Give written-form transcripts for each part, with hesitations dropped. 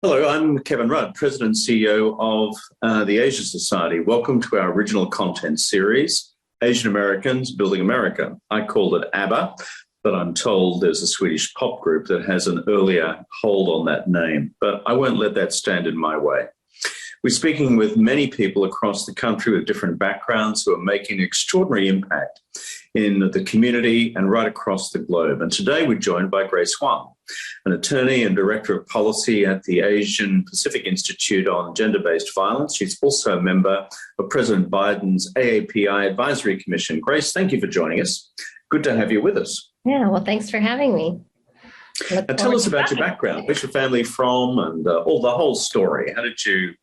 Hello, I'm Kevin Rudd, President and CEO of the Asia Society. Welcome to our original content series, Asian Americans Building America. I called it ABBA, but I'm told there's a Swedish pop group that has an earlier hold on that name, but I won't let that stand in my way. We're speaking with many people across the country with different backgrounds who are making an extraordinary impact in the community and right across the globe. And today we're joined by Grace Huang, an attorney and director of policy at the Asian Pacific Institute on Gender-Based Violence. She's also a member of President Biden's AAPI Advisory Commission. Grace, thank you for joining us. Good to have you with us. Yeah, well, thanks for having me. Now, tell us about your background. Where's your family from and the whole story? How did you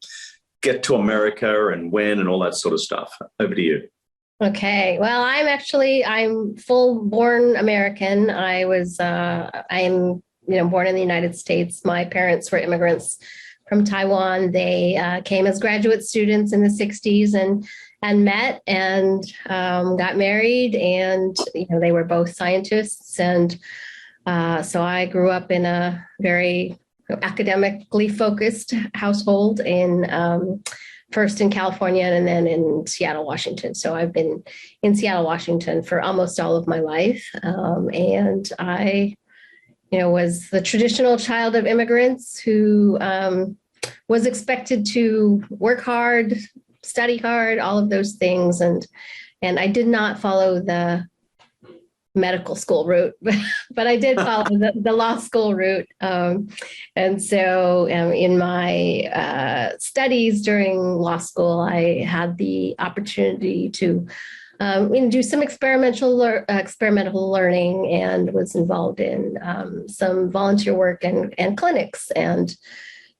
get to America and when and all that sort of stuff? Over to you. Okay. Well, I'm full-born American. I'm born in the United States. My parents were immigrants from Taiwan. They came as graduate students in the 60s and met and got married. And, they were both scientists. And so I grew up in a very academically focused household first in California and then in Seattle, Washington. So I've been in Seattle, Washington for almost all of my life. And I, was the traditional child of immigrants who was expected to work hard, study hard, all of those things. And I did not follow the medical school route, but I did follow the law school route. And so in my studies during law school, I had the opportunity to do some experimental learning and was involved in some volunteer work and clinics. And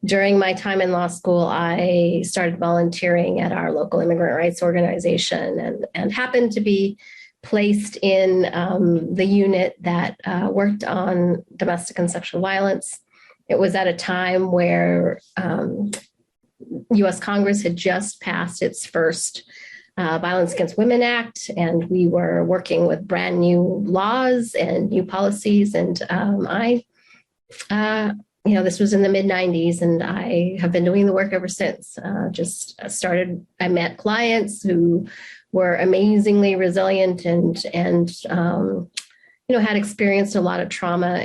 during my time in law school, I started volunteering at our local immigrant rights organization and happened to be placed in the unit that worked on domestic and sexual violence. It was at a time where U.S. Congress had just passed its first Violence Against Women Act, and we were working with brand new laws and new policies. And this was in the mid 90s, and I have been doing the work ever since. I met clients who were amazingly resilient and had experienced a lot of trauma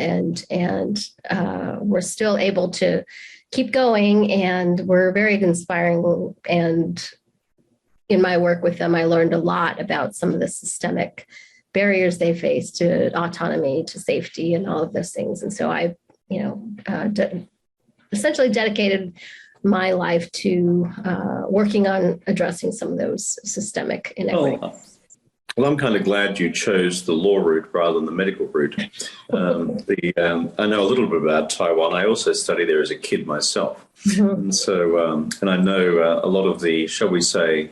and were still able to keep going and were very inspiring. And in my work with them, I learned a lot about some of the systemic barriers they face to autonomy, to safety, and all of those things. And so I, essentially dedicated my life to working on addressing some of those systemic inequities. Well, I'm kind of glad you chose the law route rather than the medical route. I know a little bit about Taiwan. I also studied there as a kid myself. Mm-hmm. And so, and I know a lot of the, shall we say,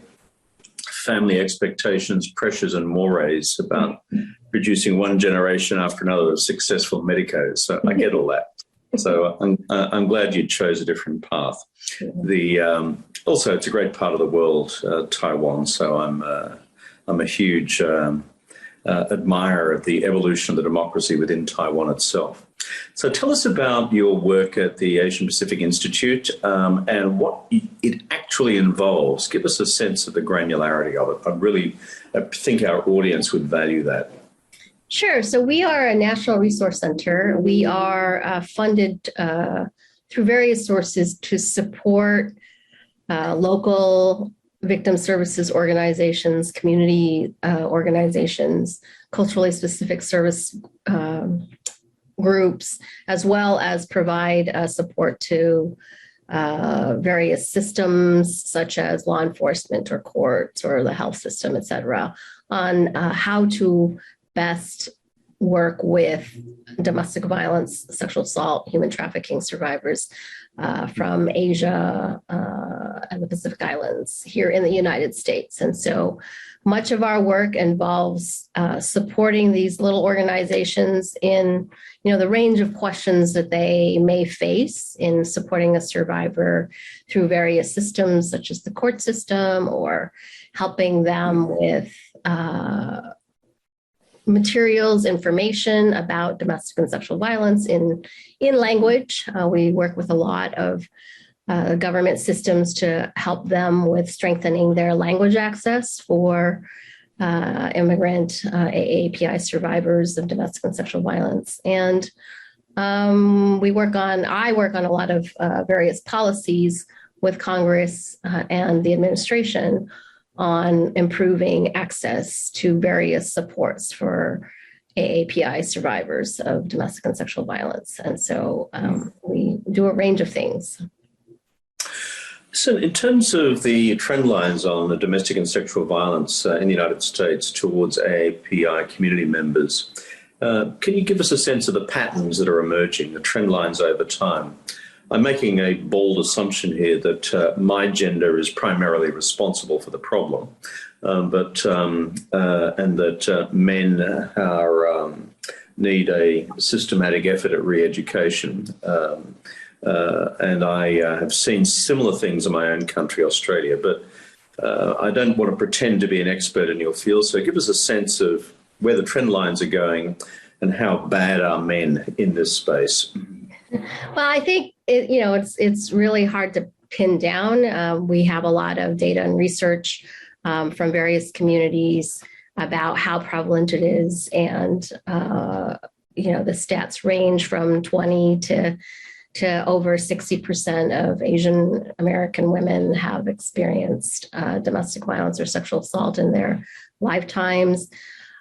family expectations, pressures and mores about producing one generation after another of successful medicos. So I get all that. So I'm glad you chose a different path. Also, it's a great part of the world, Taiwan. So I'm a huge admirer of the evolution of the democracy within Taiwan itself. So tell us about your work at the Asian Pacific Institute and what it actually involves. Give us a sense of the granularity of it. I think our audience would value that. Sure. So we are a national resource center. We are funded through various sources to support local victim services organizations, community organizations, culturally specific service groups, as well as provide support to various systems such as law enforcement or courts or the health system, et cetera, on how to best work with domestic violence, sexual assault, human trafficking survivors from Asia and the Pacific Islands here in the United States. And so much of our work involves supporting these little organizations in, the range of questions that they may face in supporting a survivor through various systems, such as the court system, or helping them with materials, information about domestic and sexual violence in language. We work with a lot of government systems to help them with strengthening their language access for immigrant AAPI survivors of domestic and sexual violence. And I work on a lot of various policies with Congress and the administration on improving access to various supports for AAPI survivors of domestic and sexual violence. And so we do a range of things. So in terms of the trend lines on the domestic and sexual violence in the United States towards AAPI community members, can you give us a sense of the patterns that are emerging, the trend lines over time? I'm making a bold assumption here that my gender is primarily responsible for the problem, and that men need a systematic effort at re-education. And I have seen similar things in my own country, Australia, but I don't want to pretend to be an expert in your field. So give us a sense of where the trend lines are going and how bad are men in this space. Well, I think it's really hard to pin down. We have a lot of data and research from various communities about how prevalent it is, and the stats range from 20 to over 60% of Asian American women have experienced domestic violence or sexual assault in their lifetimes.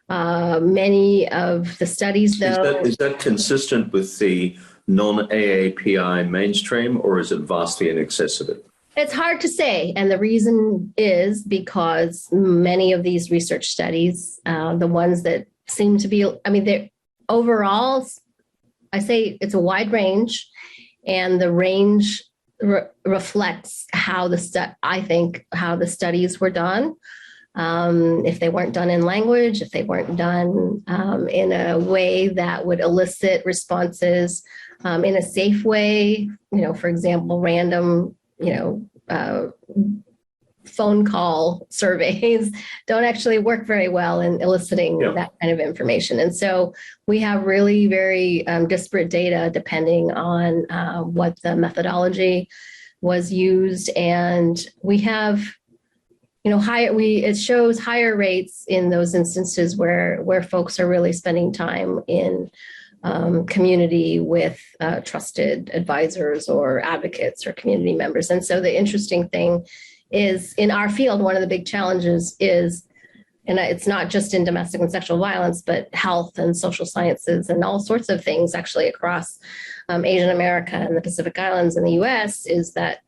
Many of the studies, though, is that consistent with the non-AAPI mainstream, or is it vastly in excess of it? It's hard to say. And the reason is because many of these research studies, the ones that seem to be, they're overall, I say it's a wide range, and the range reflects how the studies were done. If they weren't done in language, if they weren't done in a way that would elicit responses in a safe way, for example, random, phone call surveys don't actually work very well in eliciting that kind of information. And so we have really very disparate data depending on what the methodology was used. And we have, it shows higher rates in those instances where folks are really spending time in community with trusted advisors or advocates or community members. And so the interesting thing is, in our field, one of the big challenges is, and it's not just in domestic and sexual violence, but health and social sciences and all sorts of things actually across Asian America and the Pacific Islands in the US, is that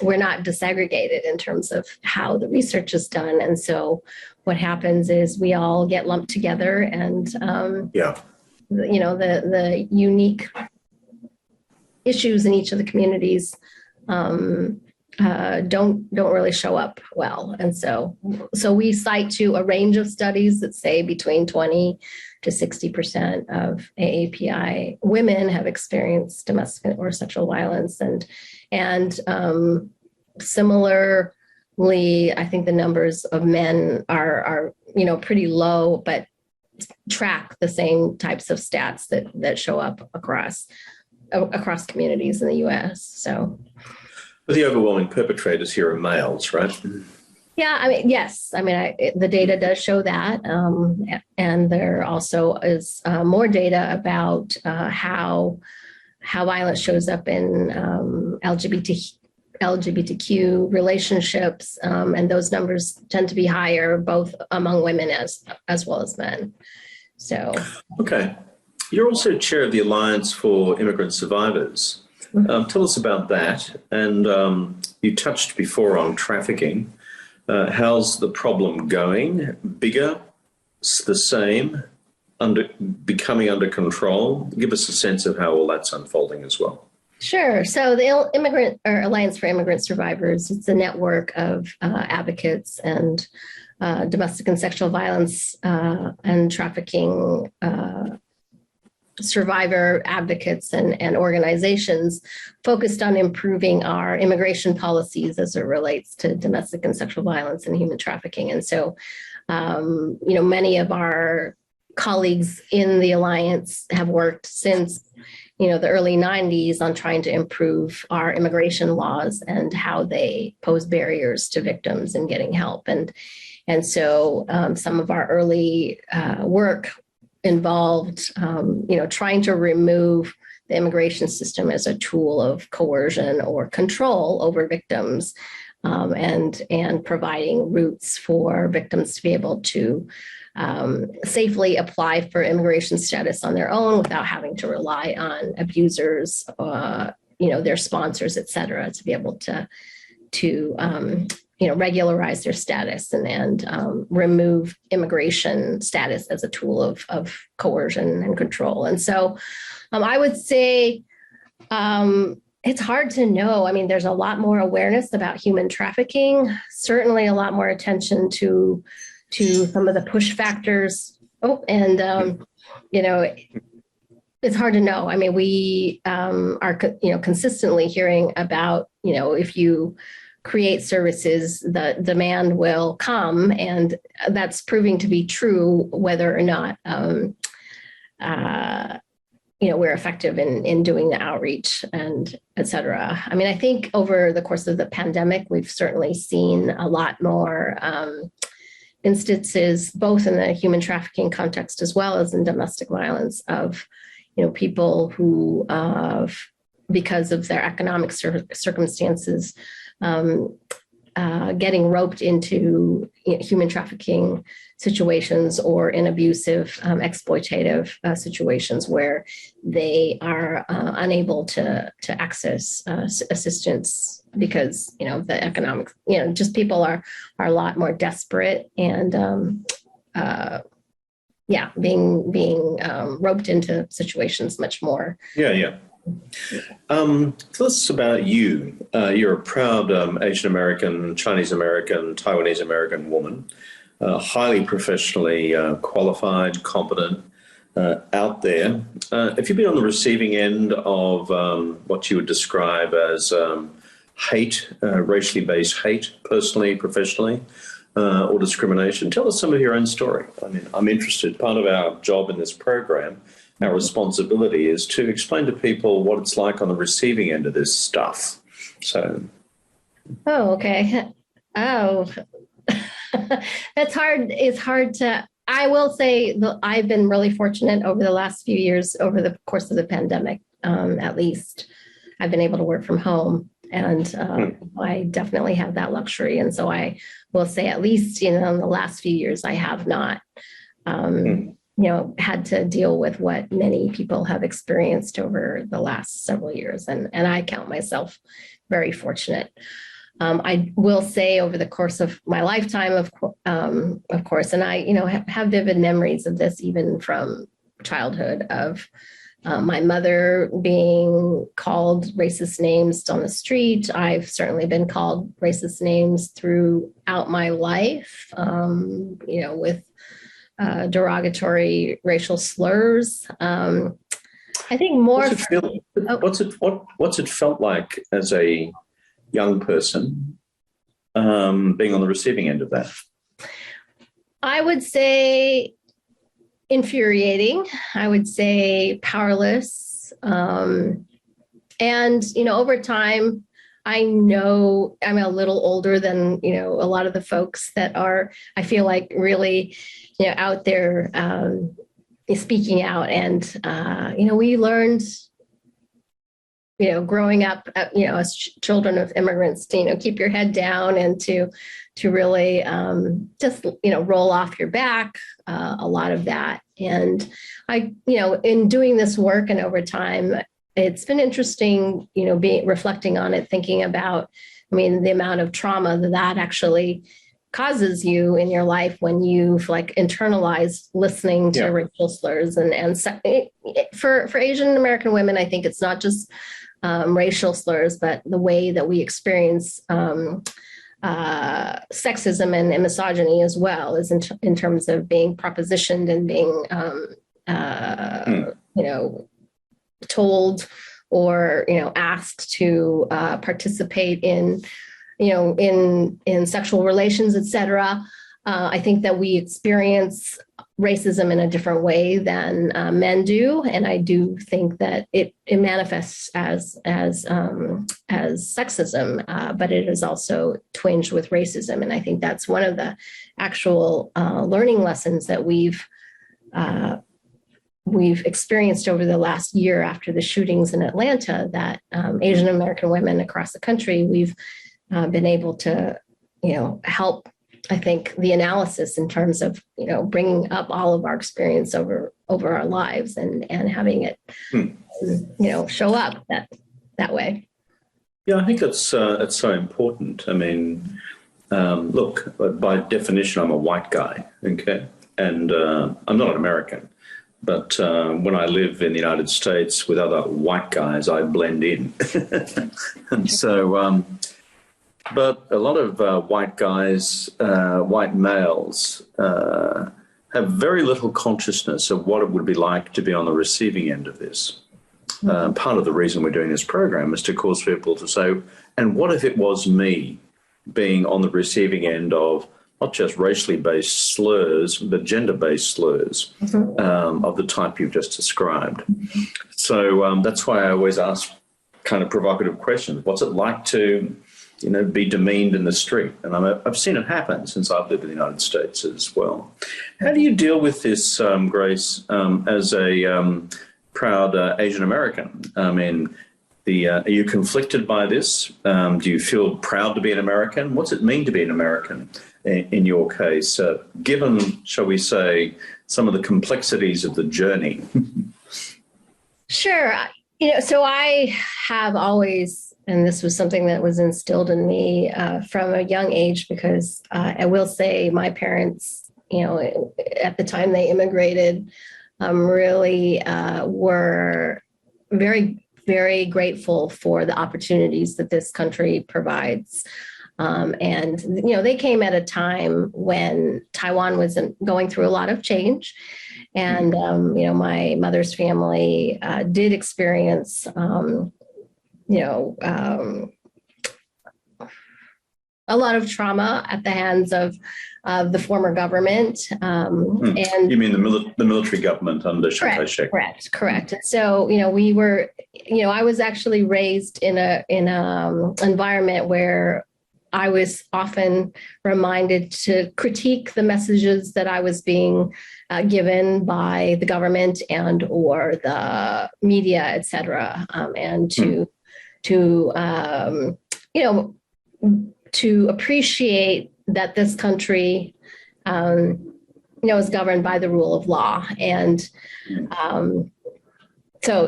we're not disaggregated in terms of how the research is done. And so what happens is we all get lumped together, and the unique issues in each of the communities don't really show up well. And so we cite to a range of studies that say between 20 to 60% of AAPI women have experienced domestic or sexual violence. And similarly, I think the numbers of men are pretty low, but track the same types of stats that show up across communities in the US. So, but the overwhelming perpetrators here are males, right? Yeah, yes. The data does show that, and there also is more data about how violence shows up in LGBTQ relationships, and those numbers tend to be higher both among women as well as men. So, okay, you're also chair of the Alliance for Immigrant Survivors. Tell us about that. And you touched before on trafficking. How's the problem going? Bigger? The same? Becoming under control? Give us a sense of how all that's unfolding as well. Sure. So the Alliance for Immigrant Survivors, it's a network of advocates and domestic and sexual violence and trafficking survivor advocates and organizations focused on improving our immigration policies as it relates to domestic and sexual violence and human trafficking. And so, many of our colleagues in the Alliance have worked since, the early 90s on trying to improve our immigration laws and how they pose barriers to victims in getting help. And so some of our early work involved, trying to remove the immigration system as a tool of coercion or control over victims, and providing routes for victims to be able to safely apply for immigration status on their own without having to rely on abusers, their sponsors, et cetera, to be able to regularize their status and remove immigration status as a tool of coercion and control. And so I would say it's hard to know. I mean, there's a lot more awareness about human trafficking, certainly a lot more attention to some of the push factors. It's hard to know. I mean, we are consistently hearing about, if you create services, the demand will come, and that's proving to be true, whether or not we're effective in doing the outreach and et cetera. I mean, I think over the course of the pandemic, we've certainly seen a lot more instances, both in the human trafficking context as well as in domestic violence, of people who, because of their economic circumstances, getting roped into human trafficking situations or in abusive, exploitative situations where they are unable to access assistance because the economic, just people are a lot more desperate and being roped into situations much more. Yeah. Tell us about you. You're a proud Asian American, Chinese American, Taiwanese American woman, highly professionally qualified, competent, out there. Have you been on the receiving end of what you would describe as hate, racially based hate, personally, professionally, or discrimination? Tell us some of your own story. I mean, I'm interested. Part of our job in this program, our responsibility, is to explain to people what it's like on the receiving end of this stuff. So. Oh, okay. Oh, that's hard. It's hard to, I will say that I've been really fortunate over the last few years, over the course of the pandemic, at least I've been able to work from home, and I definitely have that luxury. And so I will say, at least, in the last few years, I have not, had to deal with what many people have experienced over the last several years. And I count myself very fortunate. I will say, over the course of my lifetime, of course, and I, have vivid memories of this even from childhood, of my mother being called racist names on the street. I've certainly been called racist names throughout my life, with derogatory racial slurs. I think more. What's it felt like as a young person, being on the receiving end of that? I would say infuriating. I would say powerless. And, over time, I know I'm a little older than, a lot of the folks that are, I feel like, really, out there speaking out. And, we learned, growing up, as children of immigrants, to, keep your head down and to really just, roll off your back, a lot of that. And I, in doing this work and over time, it's been interesting, reflecting on it, thinking about, the amount of trauma that actually causes you in your life when you've internalized listening to racial slurs. And for Asian American women, I think it's not just racial slurs, but the way that we experience sexism and misogyny as well, is in terms of being propositioned and being, told or, asked to participate in, in sexual relations, et cetera. I think that we experience racism in a different way than men do, and I do think that it manifests as sexism, but it is also twinged with racism, and I think that's one of the actual learning lessons that we've experienced over the last year after the shootings in Atlanta. That Asian American women across the country, we've been able to, help, I think, the analysis in terms of, bringing up all of our experience over our lives and having it, show up that way. Yeah, I think that's so important. I mean, look, by definition, I'm a white guy, okay? And I'm not an American. But when I live in the United States with other white guys, I blend in. And so, but a lot of white guys, white males, have very little consciousness of what it would be like to be on the receiving end of this. Part of the reason we're doing this program is to cause people to say, and what if it was me being on the receiving end of not just racially based slurs, but gender based slurs of the type you've just described. So that's why I always ask kind of provocative questions. What's it like to, be demeaned in the street? And I've seen it happen since I've lived in the United States as well. How do you deal with this, Grace, as a proud Asian American? I mean, are you conflicted by this? Do you feel proud to be an American? What's it mean to be an American in your case, given, shall we say, some of the complexities of the journey? Sure. So I have always, and this was something that was instilled in me from a young age, because I will say my parents, at the time they immigrated, really were very, very grateful for the opportunities that this country provides. And, they came at a time when Taiwan was going through a lot of change. And, my mother's family did experience, a lot of trauma at the hands of the former government. And you mean the military government under Chiang Kai-shek? Correct. And so, we were, I was actually raised in a environment where I was often reminded to critique the messages that I was being given by the government and or the media, et cetera, and to appreciate that this country, is governed by the rule of law. And so,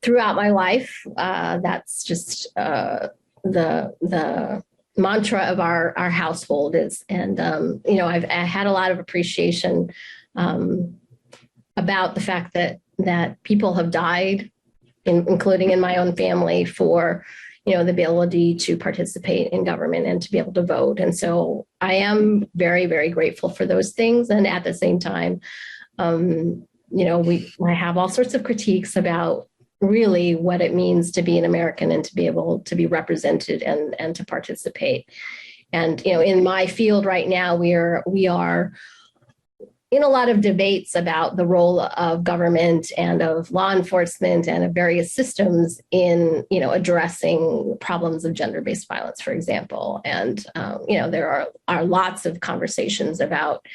throughout my life, that's just the mantra of our household is, and I had a lot of appreciation about the fact that people have died, including in my own family, for the ability to participate in government and to be able to vote. And so I am very, very grateful for those things. And at the same time, I have all sorts of critiques about really what it means to be an American and to be able to be represented and to participate. And, in my field right now, we are in a lot of debates about the role of government and of law enforcement and of various systems in, addressing problems of gender-based violence, for example. And, there are lots of conversations about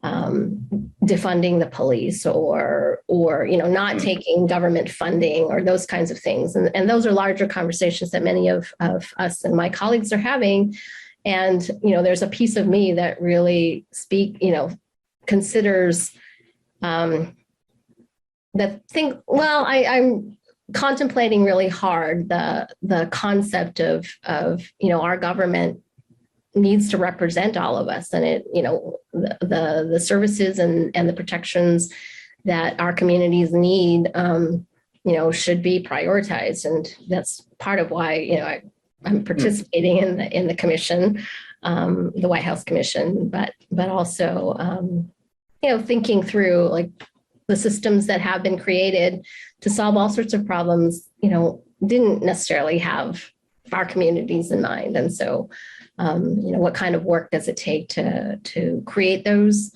defunding the police or not taking government funding or those kinds of things. And those are larger conversations that many of us and my colleagues are having. And, there's a piece of me that really considers I'm contemplating really hard the concept of our government needs to represent all of us, and it, the services and the protections that our communities need, should be prioritized, and that's part of why I'm participating in the commission, the White House Commission, but also thinking through like the systems that have been created to solve all sorts of problems, didn't necessarily have our communities in mind, and so. What kind of work does it take to create those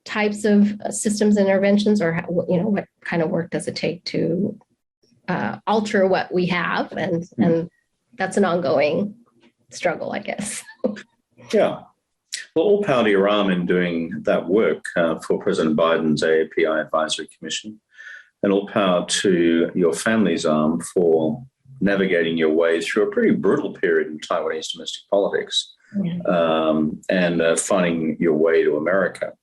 types of systems interventions, or what kind of work does it take to alter what we have, and that's an ongoing struggle, I guess. Yeah. Well, all power to your arm in doing that work for President Biden's AAPI Advisory Commission, and all power to your family's arm for navigating your way through a pretty brutal period in Taiwanese domestic politics, and finding your way to America.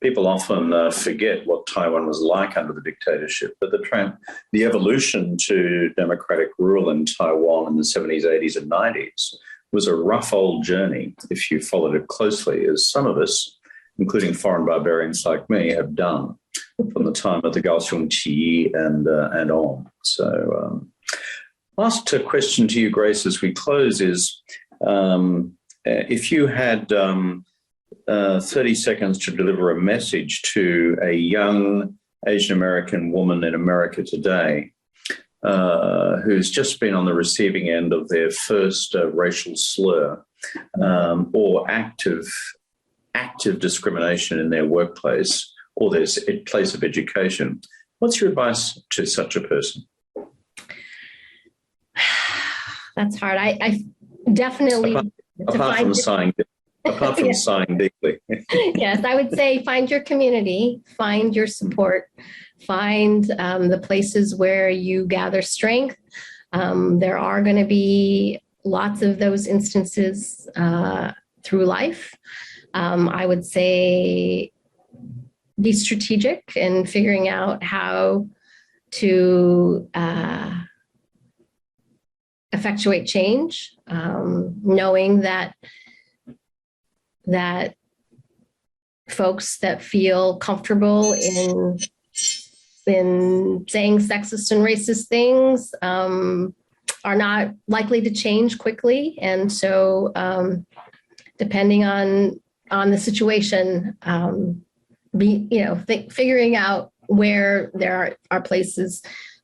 People often forget what Taiwan was like under the dictatorship, but the evolution to democratic rule in Taiwan in the 70s, 80s, and 90s was a rough old journey if you followed it closely, as some of us, including foreign barbarians like me, have done from the time of the Kaohsiung Qi and on. So last question to you, Grace, as we close is, if you had 30 seconds to deliver a message to a young Asian American woman in America today who's just been on the receiving end of their first racial slur or active discrimination in their workplace or their place of education, what's your advice to such a person? That's hard. I definitely... Apart from sighing deeply. Yes, I would say find your community, find your support, find the places where you gather strength. There are going to be lots of those instances through life. I would say be strategic in figuring out how to effectuate change, knowing that folks that feel comfortable in saying sexist and racist things are not likely to change quickly. And so depending on the situation, figuring out where there are places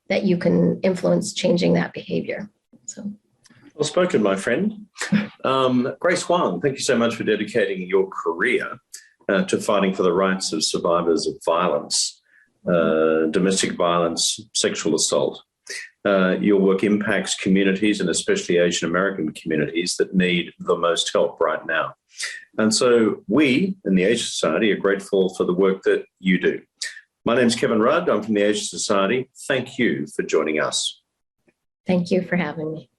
that you can influence changing that behavior. So. Well spoken, my friend. Grace Huang, thank you so much for dedicating your career to fighting for the rights of survivors of violence, domestic violence, sexual assault. Your work impacts communities, and especially Asian American communities, that need the most help right now. And so we in the Asia Society are grateful for the work that you do. My name's Kevin Rudd. I'm from the Asia Society. Thank you for joining us. Thank you for having me.